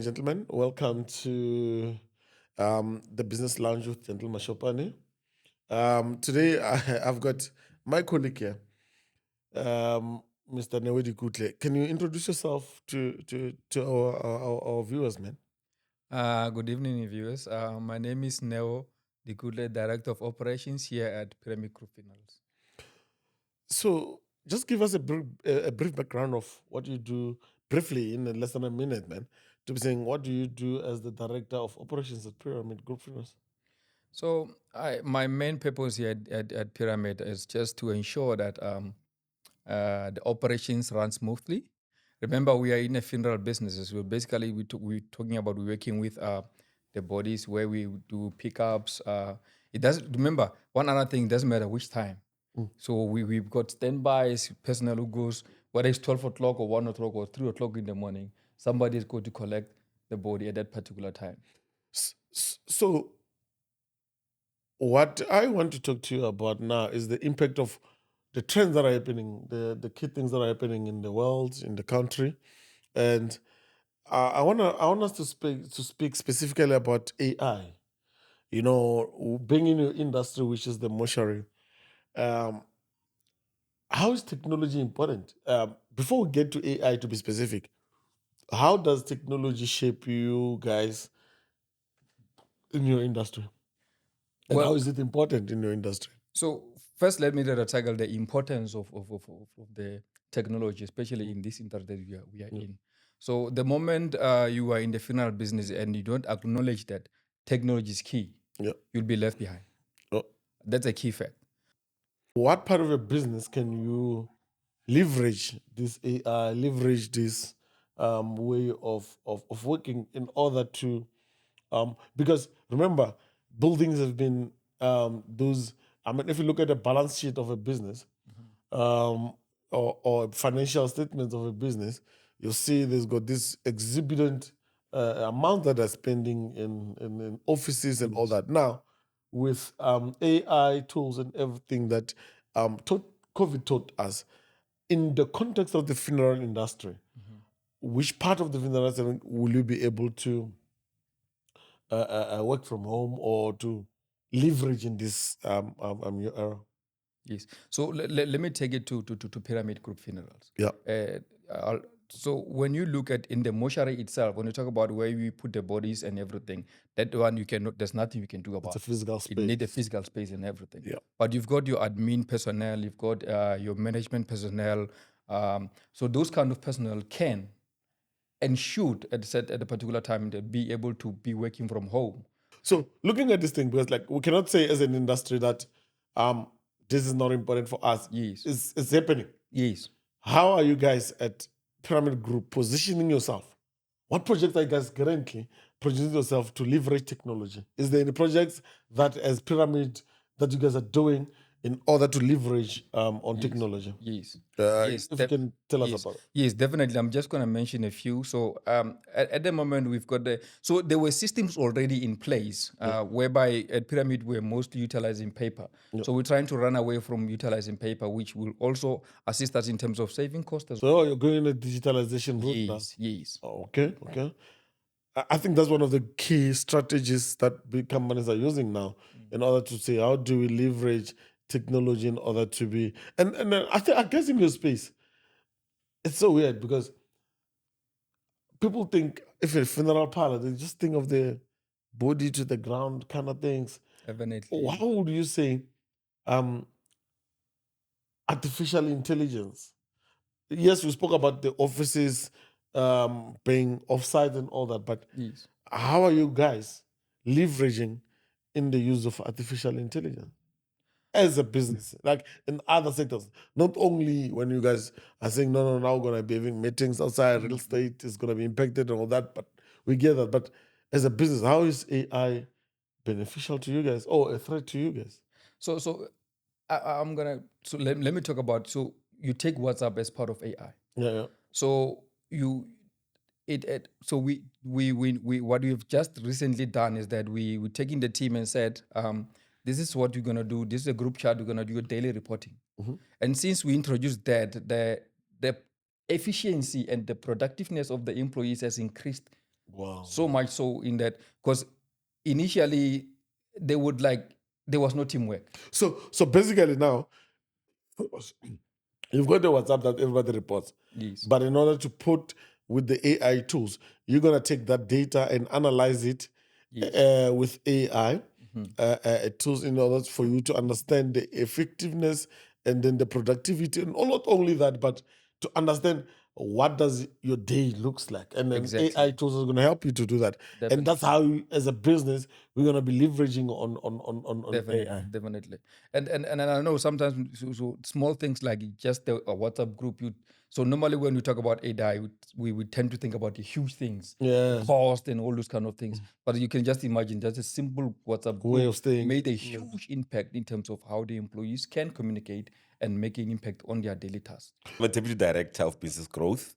and gentlemen, welcome to the Business Lounge with Gentle Mashopane. Today, I've got my colleague here, Mr. Newedi Kutle. Can you introduce yourself to our viewers, man? Good evening, viewers. My name is Neo, the Goodley Director of Operations here at Pyramid Group Finals. So, just give us a brief background of what you do briefly in less than a minute, man. To be saying, what do you do as the Director of Operations at Pyramid Group Finals? So, my main purpose here at Pyramid is just to ensure that the operations run smoothly. Remember, we are in a funeral business. So basically, we're talking about working with the bodies where we do pickups. It doesn't remember one other thing. Doesn't matter which time. So we've got standbys, personnel who goes, whether it's 12 o'clock or 1 o'clock or 3 o'clock in the morning, somebody is going to collect the body at that particular time. So, what I want to talk to you about now is the impact of the trends that are happening, the key things that are happening in the world, in the country, and I want us to speak specifically about AI. You know, being in your industry, which is the mortuary, um, how is technology important? Before we get to AI, to be specific, how does technology shape you guys in your industry, and how Well, is it important in your industry? so first let me tackle the importance of the technology, especially in this industry that we are Yeah. in. So the moment you are in the funeral business and you don't acknowledge that technology is key, Yeah. you'll be left behind. Oh. That's a key fact. What part of a business can you leverage this AI, leverage this way of working in order to, because remember, buildings have been those. I mean, if you look at the balance sheet of a business, um, or financial statements of a business, you'll see there's got this exorbitant amount that they're spending in offices and all that. Now, with AI tools and everything that COVID taught us, in the context of the funeral industry, which part of the funeral industry will you be able to work from home or to leverage in this your era? Yes. So let me take it to Pyramid Group Funerals. Yeah. So when you look at in the mortuary itself, when you talk about where we put the bodies and everything, that one you cannot. There's nothing you can do It's about. a physical It space. need a physical space and everything. Yeah. But you've got your admin personnel, you've got your management personnel. So those kind of personnel can and should at a particular time be able to be working from home. So looking at this thing, because like we cannot say as an industry that this is not important for us. Yes. It's happening. Yes. How are you guys at Pyramid Group positioning yourself? What projects are you guys currently positioning yourself to leverage technology? Is there any projects that as Pyramid that you guys are doing in order to leverage on technology? Yes. If you can tell us Yes. about it. Yes, definitely. I'm just going to mention a few. So at the moment, we've got so there were systems already in place whereby at Pyramid we're mostly utilizing paper. Yeah. So we're trying to run away from utilizing paper, which will also assist us in terms of saving costs as well. So you're going the digitalization route now. Yes, yes. Oh, okay, okay. I think that's one of the key strategies that big companies are using now in order to say how do we leverage technology in order to be and then I guess in your space it's so weird because people think if a funeral parlor they just think of the body to the ground kind of things. Definitely. How would you say um, artificial intelligence? Yes, we spoke about the offices being offsite and all that, but Yes. how are you guys leveraging in the use of artificial intelligence as a business, like in other sectors? Not only when you guys are saying, no, now we're going to be having meetings outside, real estate is going to be impacted and all that, but we get that. But as a business, how is AI beneficial to you guys or a threat to you guys? So I'm gonna let me talk about so you take WhatsApp as part of AI. Yeah. So you so we what we've just recently done is that we taking the team and said this is what you're gonna do. This is a group chat. We're gonna do a daily reporting. And since we introduced that, the efficiency and the productiveness of the employees has increased Wow. So much so in that, because initially they would like, there was no teamwork. So basically now, you've got the WhatsApp that everybody reports. Yes. But in order to put with the AI tools, you're gonna take that data and analyze it Yes. with AI tools in order for you to understand the effectiveness and then the productivity, and not only that, but to understand what does your day looks like, and then AI Exactly. tools are going to help you to do that. And Definitely. that's how, you, as a business, we're going to be leveraging on Definitely, AI. definitely, and I know sometimes so small things like just a WhatsApp group. So normally when we talk about AI, we tend to think about the huge things, the Yeah, cost and all those kind of things. But you can just imagine just a simple WhatsApp way group of staying. made a Yeah. huge impact in terms of how the employees can communicate and make an impact on their daily tasks. I'm a deputy director of business growth.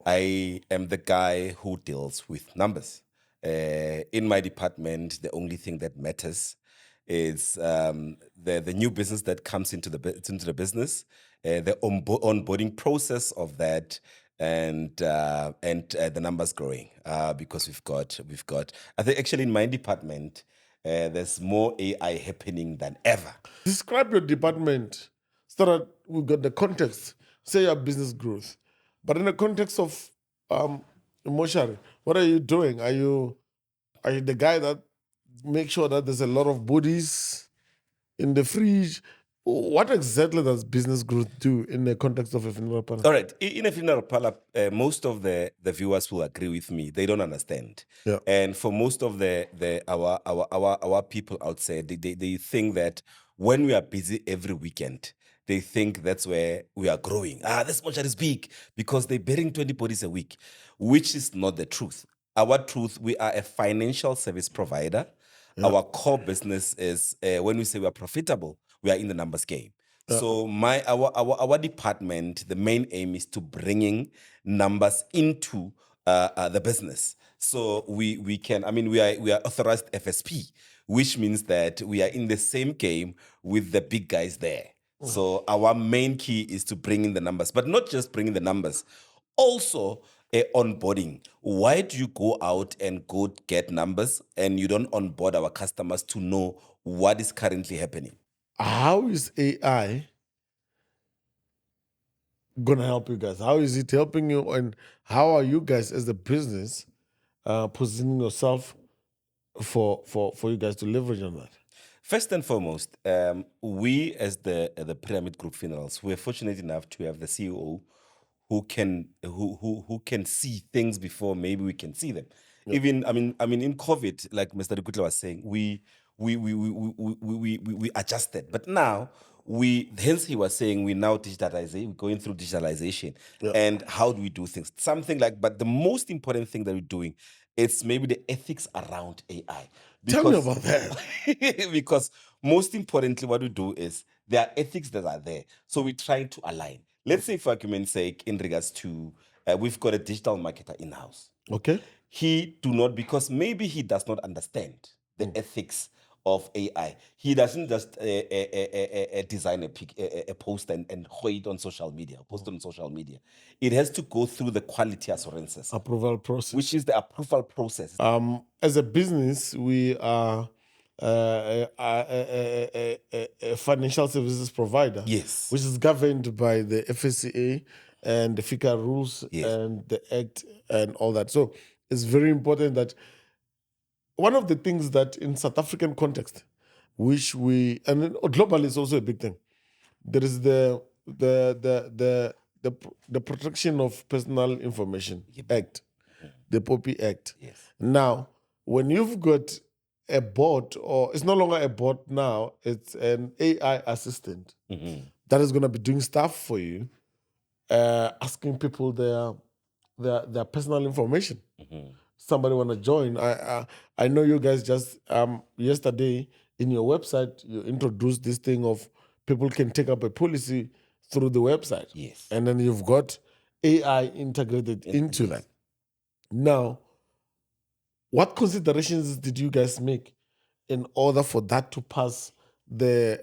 I am the guy who deals with numbers. In my department, the only thing that matters is the new business that comes into the business, the onboarding process of that, and the numbers growing because we've got. I think actually in my department, there's more AI happening than ever. Describe your department so that we got the context. Say your business growth, but in the context of emotion, what are you doing? Are you the guy that make sure that there's a lot of bodies in the fridge? What exactly does business growth do in the context of a funeral parlor? All right. In a funeral parlor, most of the viewers will agree with me. They don't understand. Yeah. And for most of our people outside, they think that when we are busy every weekend, they think that's where we are growing. This much is big because they're burying 20 bodies a week, which is not the truth. Our truth, we are a financial service provider. Yeah. Our core business is when we say we are profitable, we are in the numbers game. Yeah. So our department, the main aim is to bringing numbers into the business. So we can, I mean, we are authorized FSP, which means that we are in the same game with the big guys there. So our main key is to bring in the numbers, but not just bringing the numbers, also onboarding. Why do you go out and go get numbers and you don't onboard our customers to know what is currently happening? How is AI gonna help you guys? How is it helping you, and how are you guys as a business positioning yourself for you guys to leverage on that? First and foremost, we as the Pyramid Group Funerals, we're fortunate enough to have the CEO who can see things before maybe we can see them. Yeah. Even I mean in COVID, like Mr. Dukutla was saying, we adjusted, but now we hence he was saying we now digitalizing, we're going through digitalization, Yeah. and how do we do things? Something like, but the most important thing that we're doing, it's maybe the ethics around AI. Tell me Because about that. because most importantly, what we do is there are ethics that are there. So we're trying to align. Let's say, for argument's sake, in regards to we've got a digital marketer in house. Okay. He do not, because maybe he does not understand the ethics of AI. He doesn't just design a post and hold it on social media, post it on social media. It has to go through the quality assurances, Approval process. which is the approval process. As a business, we are a financial services provider, Yes. which is governed by the FSCA and the FICA rules Yes. and the Act and all that. So it's very important that one of the things that in South African context, which we and globally is also a big thing, there is the Protection of Personal Information Act, the POPI Act. Yes. Now, when you've got a bot, or it's no longer a bot now, it's an AI assistant that is going to be doing stuff for you, asking people their personal information. Somebody want to join? I know you guys just yesterday in your website you introduced this thing of people can take up a policy through the website. Yes. And then you've got AI integrated into yes. that. Now, what considerations did you guys make in order for that to pass the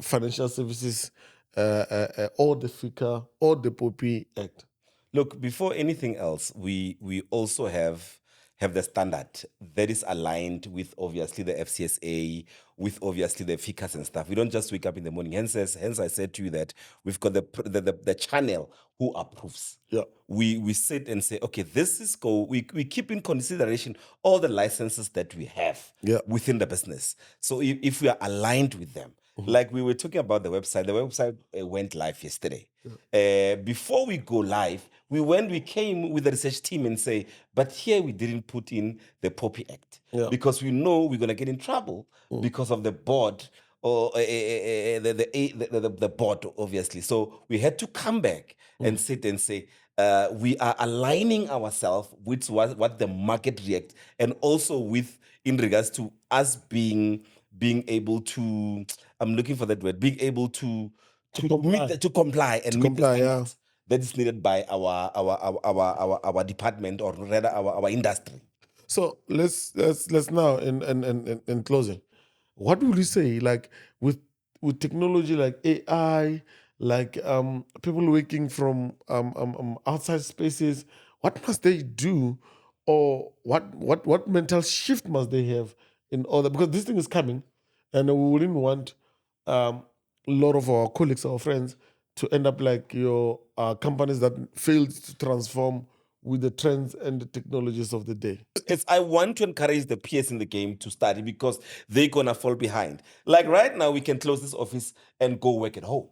financial services or the FICA or the POPI Act? Look, before anything else, we also have the standard that is aligned with obviously the FCSA, with obviously the FICAS and stuff. We don't just wake up in the morning. Hence I said to you that we've got the channel who approves. Yeah. We sit and say, okay, this is go. We keep in consideration all the licenses that we have Yeah. within the business. So if we are aligned with them, like we were talking about the website went live yesterday. Before we go live, we came with the research team and say, but here we didn't put in the Poppy Act Yeah. because we know we're gonna get in trouble because of the board or the board, obviously. So we had to come back and sit and say, we are aligning ourselves with what the market react, and also with in regards to us being able to, I'm looking for that word, being able to comply. to comply and To meet comply, the yeah. standards that is needed by our department, or rather our industry. So let's now in closing, what would you say, like with technology like AI, like people working from outside spaces, what must they do, or what mental shift must they have in order, because this thing is coming, and we wouldn't want a lot of our colleagues, our friends, to end up like your companies that failed to transform with the trends and the technologies of the day. I want to encourage the peers in the game to study, because they're gonna fall behind. Like right now, we can close this office and go work at home.